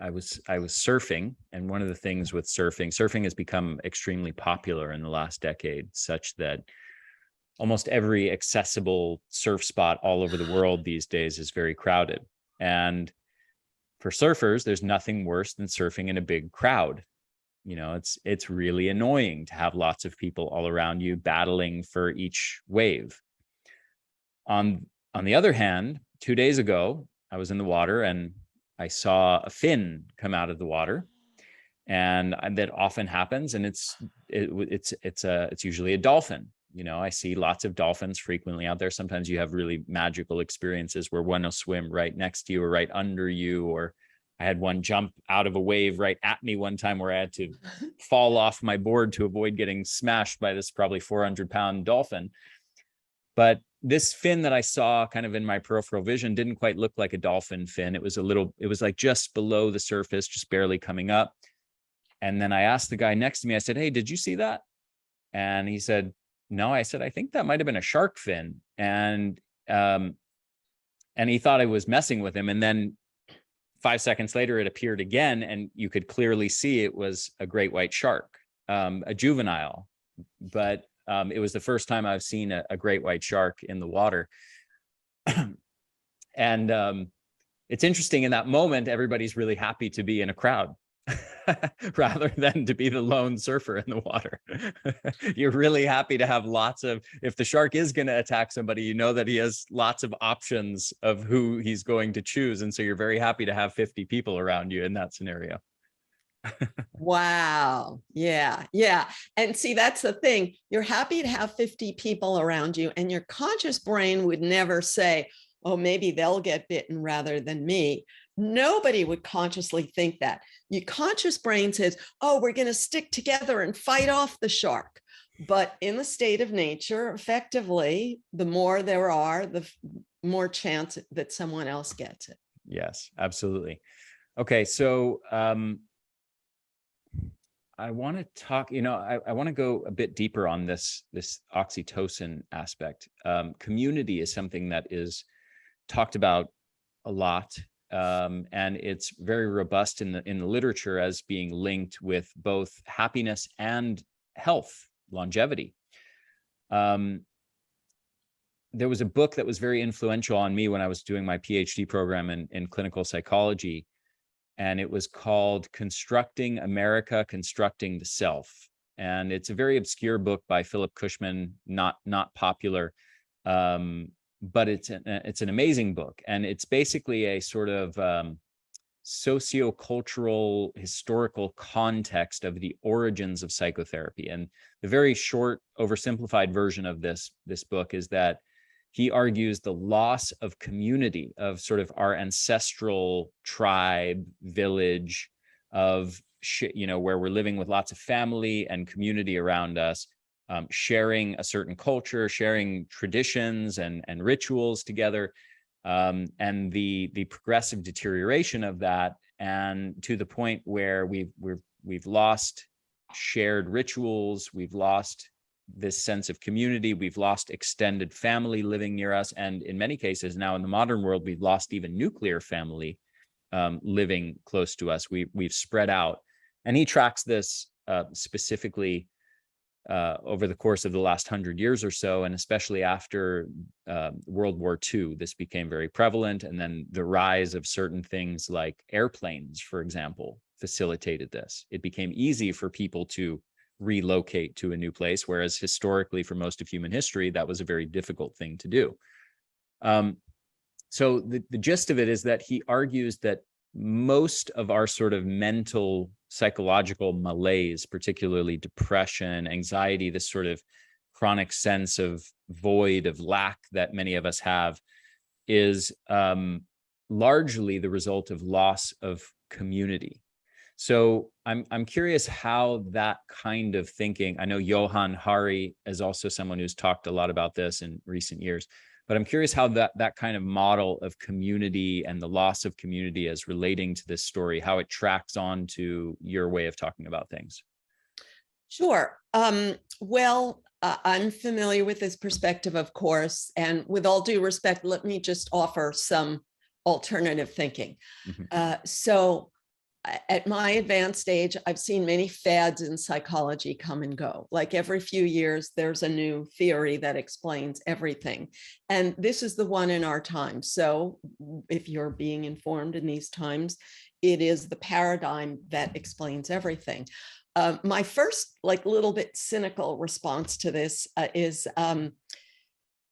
I was surfing, and one of the things with surfing has become extremely popular in the last decade, such that almost every accessible surf spot all over the world these days is very crowded. And for surfers, there's nothing worse than surfing in a big crowd. You know, it's really annoying to have lots of people all around you battling for each wave. On the other hand, 2 days ago, I was in the water and I saw a fin come out of the water, and that often happens. And it's usually a dolphin. You know, I see lots of dolphins frequently out there. Sometimes you have really magical experiences where one will swim right next to you or right under you. Or I had one jump out of a wave right at me one time where I had to fall off my board to avoid getting smashed by this probably 400-pound dolphin. But this fin that I saw kind of in my peripheral vision didn't quite look like a dolphin fin. It was like just below the surface, just barely coming up. And then I asked the guy next to me, I said, hey, did you see that? And he said, no. I said, I think that might've been a shark fin. And he thought I was messing with him. And then 5 seconds later, it appeared again, and you could clearly see it was a great white shark, a juvenile. But it was the first time I've seen a great white shark in the water. And it's interesting, in that moment, everybody's really happy to be in a crowd rather than to be the lone surfer in the water. You're really happy to have if the shark is going to attack somebody, you know that he has lots of options of who he's going to choose. And so you're very happy to have 50 people around you in that scenario. Wow. Yeah. Yeah. And see, that's the thing. You're happy to have 50 people around you, and your conscious brain would never say, oh, maybe they'll get bitten rather than me. Nobody would consciously think that. Your conscious brain says, oh, we're going to stick together and fight off the shark. But in the state of nature, effectively, the more there are, the more chance that someone else gets it. Yes, absolutely. Okay. So, I want to talk, I want to go a bit deeper on this oxytocin aspect. Community is something that is talked about a lot. And it's very robust in the literature as being linked with both happiness and health, longevity. There was a book that was very influential on me when I was doing my PhD program in clinical psychology. And it was called Constructing America, Constructing the Self. And it's a very obscure book by Philip Cushman, not popular, but it's an amazing book. And it's basically a sort of socio-cultural, historical context of the origins of psychotherapy. And the very short, oversimplified version of this book is that he argues the loss of community, of sort of our ancestral tribe, village, of where we're living with lots of family and community around us, sharing a certain culture, sharing traditions and rituals together, and the progressive deterioration of that, and to the point where we've lost shared rituals, we've lost this sense of community, we've lost extended family living near us, and in many cases now in the modern world, we've lost even nuclear family living close to us. We've spread out, and he tracks this specifically over the course of the last 100 years or so, and especially after World War II, this became very prevalent. And then the rise of certain things like airplanes, for example, facilitated this. It became easy for people to relocate to a new place, whereas historically, for most of human history, that was a very difficult thing to do. So the gist of it is that he argues that most of our sort of mental, psychological malaise, particularly depression, anxiety, this sort of chronic sense of void, of lack that many of us have, is largely the result of loss of community. So I'm curious how that kind of thinking, I know Johan Hari is also someone who's talked a lot about this in recent years, but I'm curious how that kind of model of community and the loss of community as relating to this story, how it tracks on to your way of talking about things. Sure. Well, I'm familiar with this perspective, of course, and with all due respect, let me just offer some alternative thinking. So at my advanced age, I've seen many fads in psychology come and go. Like every few years, there's a new theory that explains everything. And this is the one in our time. So if you're being informed in these times, it is the paradigm that explains everything. My first, like, little bit cynical response to this is,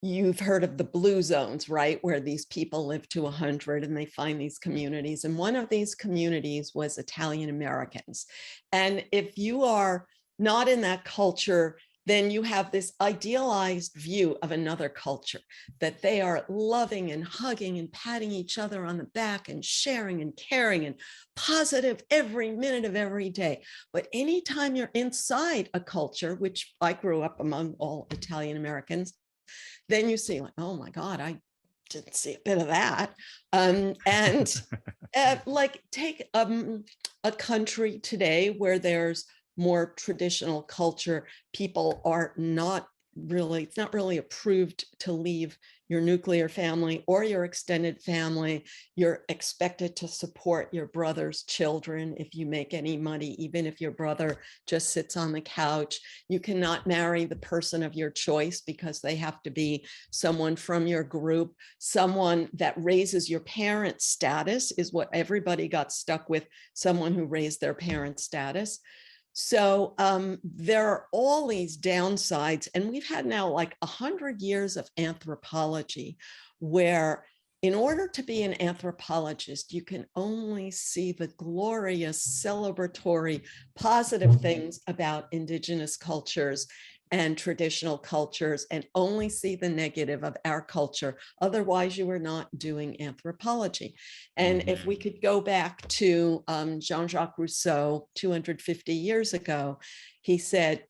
you've heard of the blue zones, right? Where these people live to 100 and they find these communities. And one of these communities was Italian Americans. And if you are not in that culture, then you have this idealized view of another culture, that they are loving and hugging and patting each other on the back and sharing and caring and positive every minute of every day. But anytime you're inside a culture, which I grew up among all Italian Americans, then you see, like, oh my God, I didn't see a bit of that. Like, take a country today where there's more traditional culture, people are not really, it's not really approved to leave your nuclear family or your extended family. You're expected to support your brother's children if you make any money, even if your brother just sits on the couch. You cannot marry the person of your choice because they have to be someone from your group. Someone that raises your parents' status is what everybody got stuck with, someone who raised their parents' status. So there are all these downsides, and we've had now like 100 years of anthropology, where in order to be an anthropologist, you can only see the glorious, celebratory, positive things about indigenous cultures and traditional cultures, and only see the negative of our culture. Otherwise, you are not doing anthropology. And if we could go back to Jean-Jacques Rousseau 250 years ago, he said,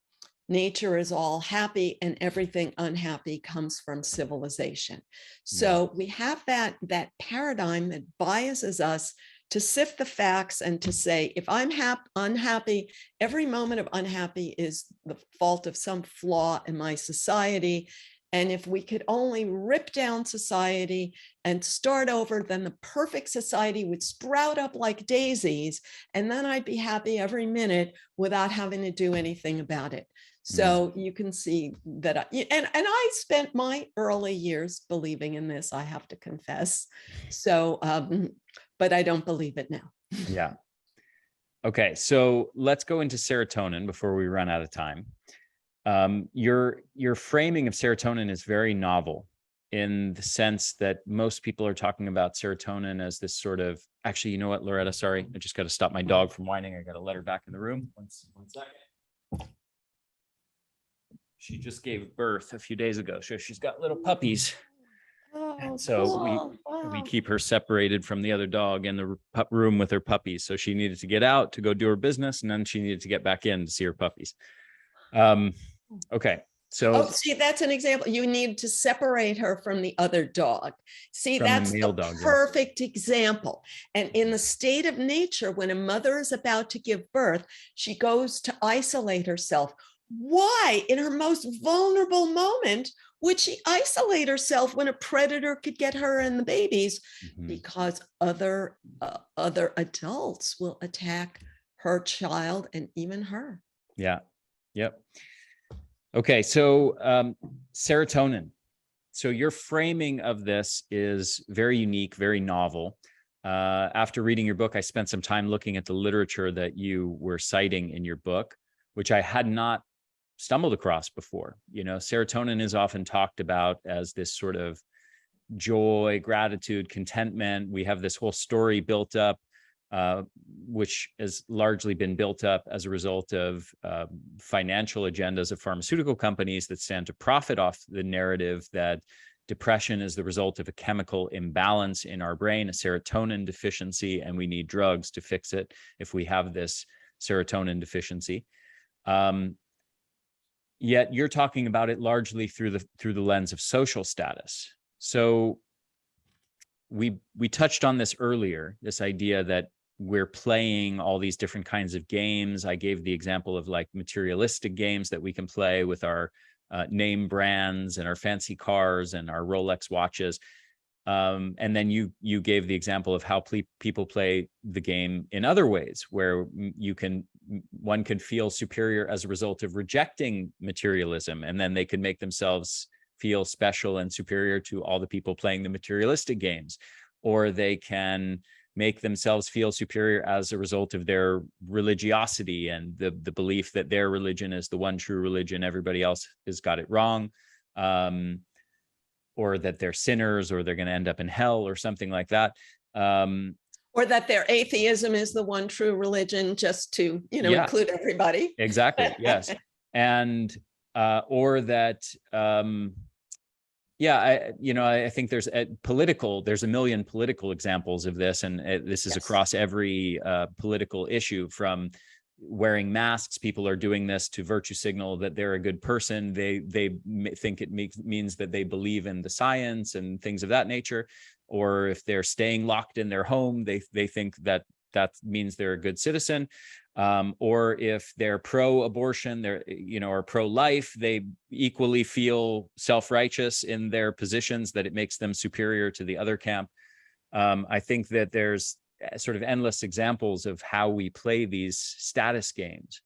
nature is all happy and everything unhappy comes from civilization. So we have that paradigm that biases us to sift the facts and to say, if I'm unhappy, every moment of unhappy is the fault of some flaw in my society. And if we could only rip down society and start over, then the perfect society would sprout up like daisies. And then I'd be happy every minute without having to do anything about it. So you can see that, and I spent my early years believing in this, I have to confess. So, but I don't believe it now. Yeah. Okay, so let's go into serotonin before we run out of time. Your framing of serotonin is very novel in the sense that most people are talking about serotonin as this sort of, actually, you know what, Loretta, sorry, I just got to stop my dog from whining. I got to let her back in the room. One second. She just gave birth a few days ago, so she's got little puppies. Oh, so cool. we keep her separated from the other dog in the room with her puppies. So she needed to get out to go do her business, and then she needed to get back in to see her puppies. Okay. So see, that's an example. You need to separate her from the other dog. See, that's the perfect example. And in the state of nature, when a mother is about to give birth, she goes to isolate herself. Why, in her most vulnerable moment, would she isolate herself when a predator could get her and the babies? Because other adults will attack her child and even her. Yeah. Yep. Okay. So serotonin. So your framing of this is very unique, very novel. After reading your book, I spent some time looking at the literature that you were citing in your book, which I had not stumbled across before. You know, serotonin is often talked about as this sort of joy, gratitude, contentment. We have this whole story built up, which has largely been built up as a result of financial agendas of pharmaceutical companies that stand to profit off the narrative that depression is the result of a chemical imbalance in our brain, a serotonin deficiency, and we need drugs to fix it if we have this serotonin deficiency. Yet you're talking about it largely through the lens of social status. So we touched on this earlier, this idea that we're playing all these different kinds of games. I gave the example of like materialistic games that we can play with our name brands and our fancy cars and our Rolex watches. And then you gave the example of how people play the game in other ways, where one can feel superior as a result of rejecting materialism, and then they can make themselves feel special and superior to all the people playing the materialistic games, or they can make themselves feel superior as a result of their religiosity and the belief that their religion is the one true religion, everybody else has got it wrong, or that they're sinners, or they're going to end up in hell, or something like that. Or that their atheism is the one true religion, just to, Yeah, include everybody. exactly. Yes. And, or that, I think there's a million political examples of this, and this is across every political issue, from wearing masks. People are doing this to virtue signal that they're a good person. They think it means that they believe in the science and things of that nature. Or if they're staying locked in their home, they think that means they're a good citizen. Or if they're pro-abortion, or pro-life, they equally feel self-righteous in their positions, that it makes them superior to the other camp. I think that there's sort of endless examples of how we play these status games.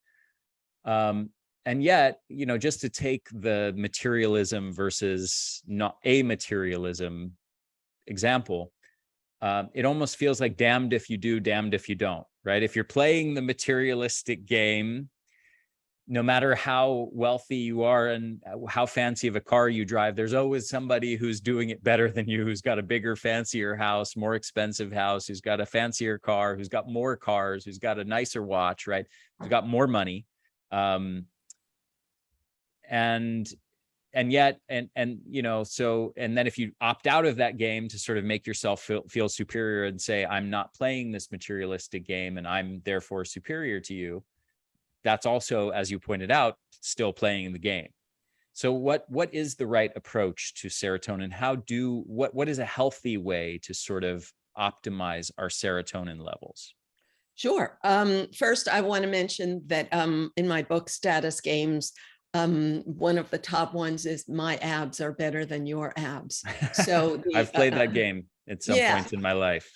And yet, just to take the materialism versus not a materialism example, it almost feels like damned if you do, damned if you don't, right? If you're playing the materialistic game, no matter how wealthy you are and how fancy of a car you drive, there's always somebody who's doing it better than you, who's got a bigger, fancier house, more expensive house, who's got a fancier car, who's got more cars, who's got a nicer watch, right? Who's got more money. And yet, and then if you opt out of that game to sort of make yourself feel superior and say, I'm not playing this materialistic game and I'm therefore superior to you, that's also, as you pointed out, still playing the game. So what is the right approach to serotonin? What is a healthy way to sort of optimize our serotonin levels? Sure. First, I want to mention that in my book, Status Games, one of the top ones is my abs are better than your abs. So I've played that game at some point in my life.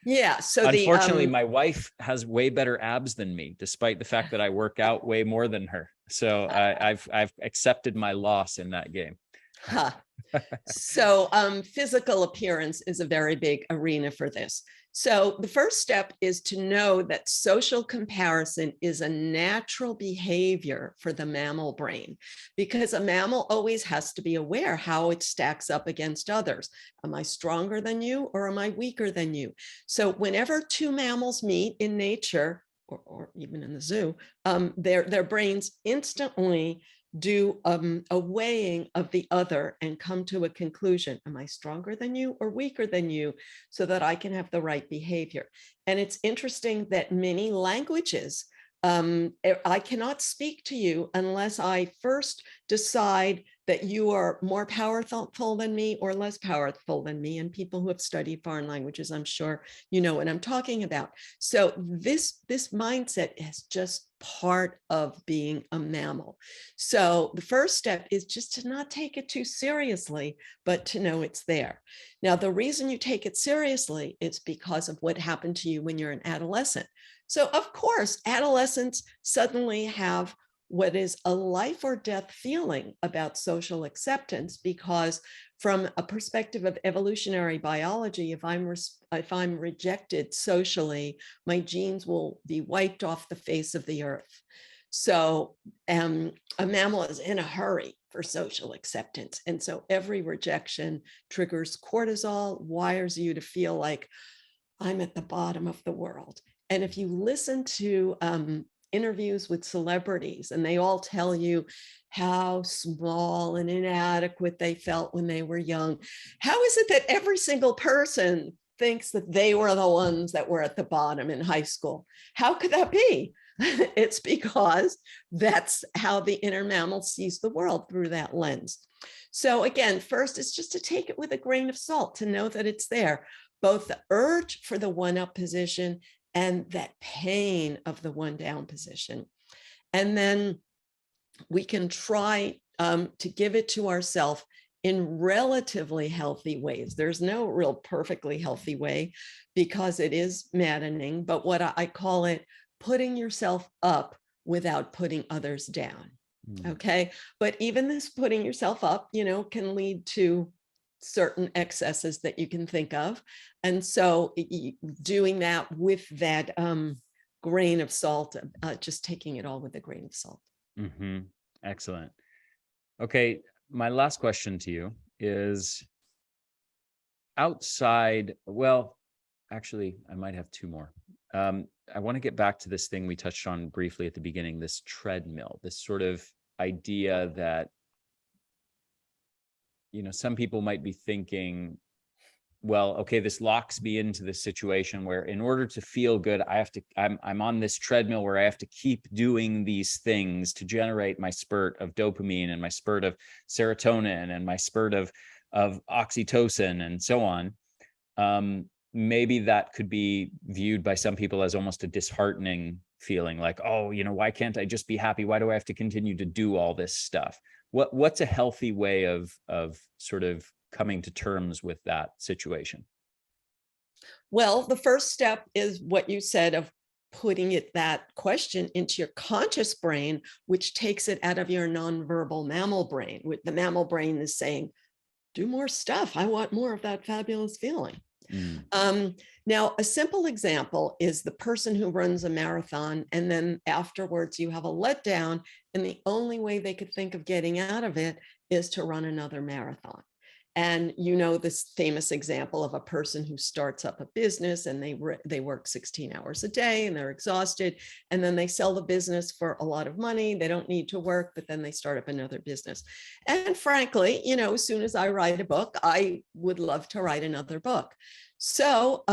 Yeah. So unfortunately, my wife has way better abs than me, despite the fact that I work out way more than her. So I've accepted my loss in that game. So physical appearance is a very big arena for this. So the first step is to know that social comparison is a natural behavior for the mammal brain, because a mammal always has to be aware how it stacks up against others. Am I stronger than you, or am I weaker than you? So whenever two mammals meet in nature, or even in the zoo, their brains instantly do a weighing of the other and come to a conclusion. Am I stronger than you or weaker than you, so that I can have the right behavior? And it's interesting that many languages, I cannot speak to you unless I first decide that you are more powerful than me or less powerful than me. And people who have studied foreign languages, I'm sure you know what I'm talking about. So this mindset is just part of being a mammal. So the first step is just to not take it too seriously, but to know it's there. Now, the reason you take it seriously is because of what happened to you when you're an adolescent. So of course, adolescents suddenly have what is a life or death feeling about social acceptance, because from a perspective of evolutionary biology, if I'm rejected socially, my genes will be wiped off the face of the earth. So a mammal is in a hurry for social acceptance. And so every rejection triggers cortisol, wires you to feel like I'm at the bottom of the world. And if you listen to interviews with celebrities, and they all tell you how small and inadequate they felt when they were young, how is it that every single person thinks that they were the ones that were at the bottom in high school? How could that be? It's because that's how the inner mammal sees the world, through that lens. So again, first, it's just to take it with a grain of salt, to know that it's there, both the urge for the one up position and that pain of the one down position. And then we can try to give it to ourselves in relatively healthy ways. There's no real perfectly healthy way, because it is maddening, but what I call it, putting yourself up without putting others down. Okay. But even this putting yourself up, can lead to certain excesses that you can think of. And so doing that with that grain of salt, just taking it all with a grain of salt. Mm-hmm. Excellent. Okay. My last question to you is, outside, well, actually, I might have two more. I want to get back to this thing we touched on briefly at the beginning, this treadmill, this sort of idea that, some people might be thinking, well, okay, this locks me into this situation where in order to feel good, I'm on this treadmill where I have to keep doing these things to generate my spurt of dopamine and my spurt of serotonin and my spurt of oxytocin and so on. Maybe that could be viewed by some people as almost a disheartening feeling, like, oh, why can't I just be happy? Why do I have to continue to do all this stuff? What's a healthy way of sort of coming to terms with that situation? Well, the first step is what you said, of putting that question into your conscious brain, which takes it out of your nonverbal mammal brain. The mammal brain is saying, do more stuff. I want more of that fabulous feeling. Now, a simple example is the person who runs a marathon, and then afterwards you have a letdown, and the only way they could think of getting out of it is to run another marathon. And this famous example of a person who starts up a business, and they work 16 hours a day and they're exhausted, and then they sell the business for a lot of money. They don't need to work, but then they start up another business. And frankly, as soon as I write a book, I would love to write another book. So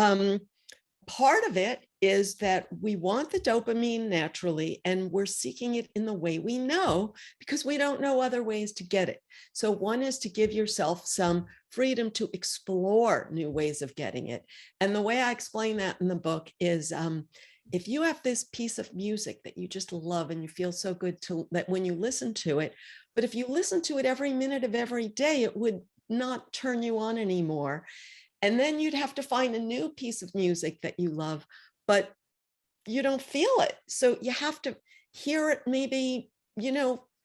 part of it is that we want the dopamine naturally, and we're seeking it in the way we know, because we don't know other ways to get it. So one is to give yourself some freedom to explore new ways of getting it. And the way I explain that in the book is, if you have this piece of music that you just love and you feel so good that when you listen to it, but if you listen to it every minute of every day, it would not turn you on anymore. And then you'd have to find a new piece of music that you love, but you don't feel it. So you have to hear it maybe,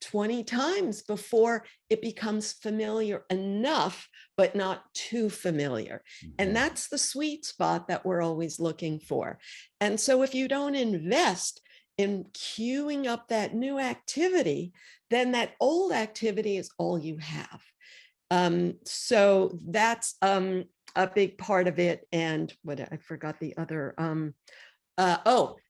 20 times before it becomes familiar enough, but not too familiar. And that's the sweet spot that we're always looking for. And so if you don't invest in queuing up that new activity, then that old activity is all you have. So that's a big part of it. And I forgot the other.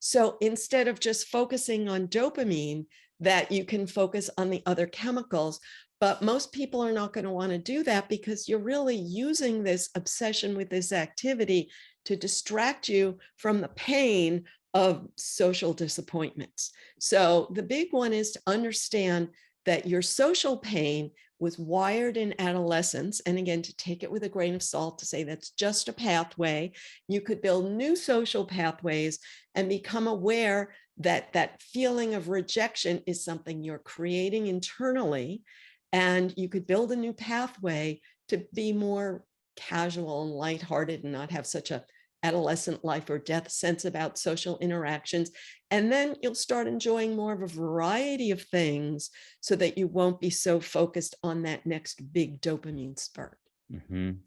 So instead of just focusing on dopamine, that you can focus on the other chemicals. But most people are not going to want to do that, because you're really using this obsession with this activity to distract you from the pain of social disappointments. So the big one is to understand that your social pain was wired in adolescence. And again, to take it with a grain of salt, to say that's just a pathway. You could build new social pathways and become aware that that feeling of rejection is something you're creating internally. And you could build a new pathway to be more casual and lighthearted and not have such a adolescent life or death sense about social interactions. And then you'll start enjoying more of a variety of things, so that you won't be so focused on that next big dopamine spurt.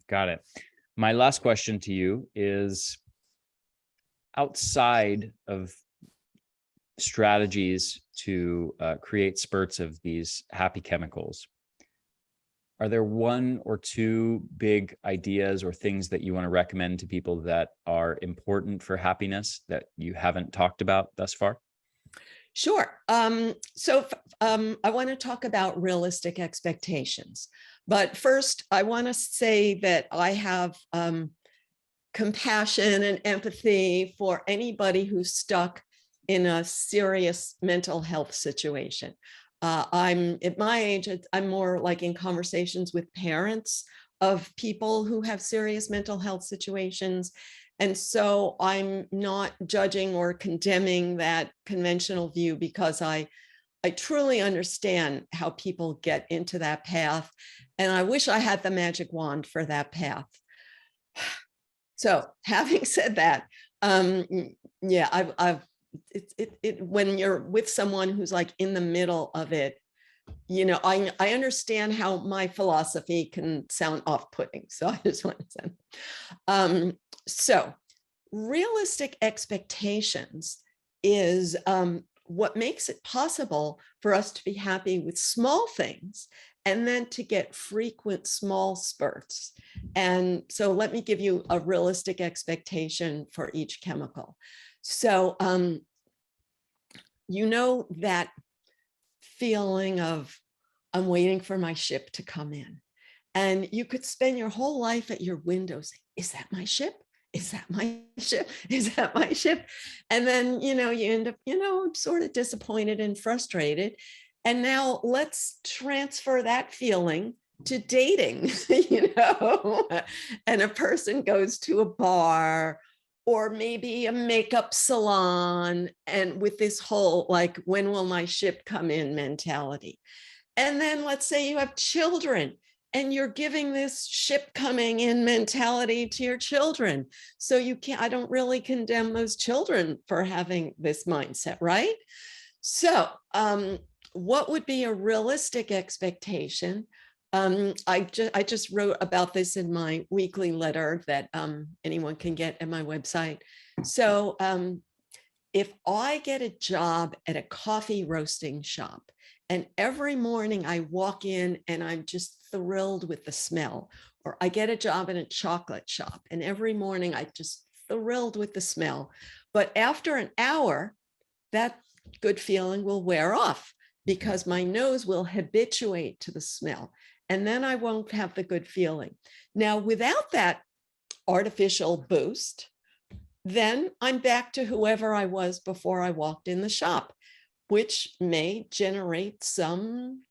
Got it. My last question to you is, outside of strategies to create spurts of these happy chemicals, are there one or two big ideas or things that you want to recommend to people that are important for happiness that you haven't talked about thus far? Sure. I want to talk about realistic expectations. But first, I want to say that I have compassion and empathy for anybody who's stuck in a serious mental health situation. I'm at my age, I'm more like in conversations with parents of people who have serious mental health situations. And so I'm not judging or condemning that conventional view, because I truly understand how people get into that path. And I wish I had the magic wand for that path. So having said that, yeah, when you're with someone who's like in the middle of it, I understand how my philosophy can sound off-putting. So I just want to say, so realistic expectations is what makes it possible for us to be happy with small things and then to get frequent small spurts. And so let me give you a realistic expectation for each chemical. So, that feeling of I'm waiting for my ship to come in. And you could spend your whole life at your window saying, is that my ship? Is that my ship? Is that my ship? And then, you end up, sort of disappointed and frustrated. And now let's transfer that feeling to dating, and a person goes to a bar or maybe a makeup salon, and with this whole, like, when will my ship come in mentality. And then let's say you have children and you're giving this ship coming in mentality to your children. So I don't really condemn those children for having this mindset, right? So what would be a realistic expectation? I just wrote about this in my weekly letter that anyone can get at my website. So if I get a job at a coffee roasting shop, and every morning I walk in and I'm just thrilled with the smell, or I get a job in a chocolate shop and every morning I just thrilled with the smell, but after an hour, that good feeling will wear off because my nose will habituate to the smell. And then I won't have the good feeling. Now, without that artificial boost, then I'm back to whoever I was before I walked in the shop, which may generate some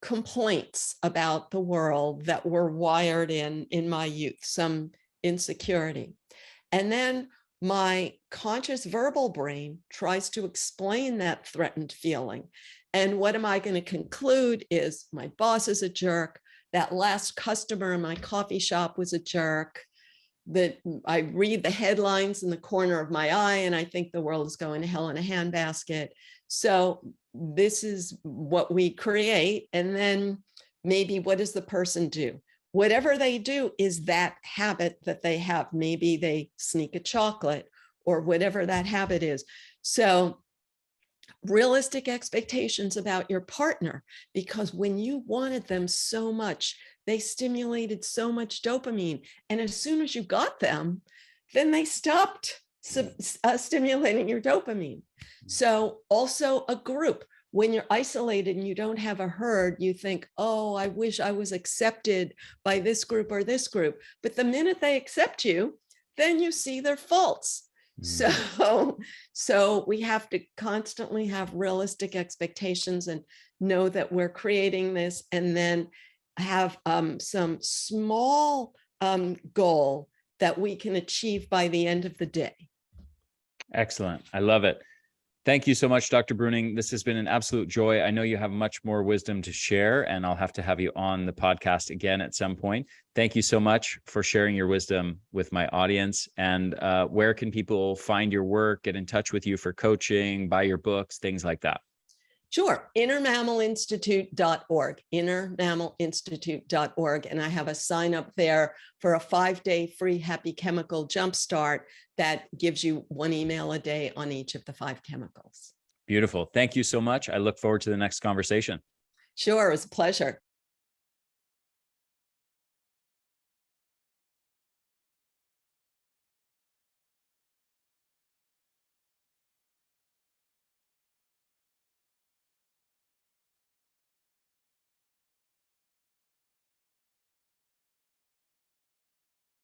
complaints about the world that were wired in my youth, some insecurity. And then my conscious verbal brain tries to explain that threatened feeling. And what am I going to conclude is my boss is a jerk. That last customer in my coffee shop was a jerk. That I read the headlines in the corner of my eye and I think the world is going to hell in a handbasket. So this is what we create. And then maybe what does the person do? Whatever they do is that habit that they have. Maybe they sneak a chocolate or whatever that habit is. So realistic expectations about your partner, because when you wanted them so much, they stimulated so much dopamine. And as soon as you got them, then they stopped stimulating your dopamine. So also a group. When you're isolated and you don't have a herd, you think, oh, I wish I was accepted by this group or this group. But the minute they accept you, then you see their faults. So we have to constantly have realistic expectations and know that we're creating this, and then have some small goal that we can achieve by the end of the day. Excellent. I love it. Thank you so much, Dr. Breuning. This has been an absolute joy. I know you have much more wisdom to share, and I'll have to have you on the podcast again at some point. Thank you so much for sharing your wisdom with my audience. And where can people find your work, get in touch with you for coaching, buy your books, things like that? Sure. Innermammalinstitute.org, innermammalinstitute.org. And I have a sign up there for a 5-day free happy chemical jumpstart that gives you 1 email a day on each of the 5 chemicals. Beautiful. Thank you so much. I look forward to the next conversation. Sure. It was a pleasure.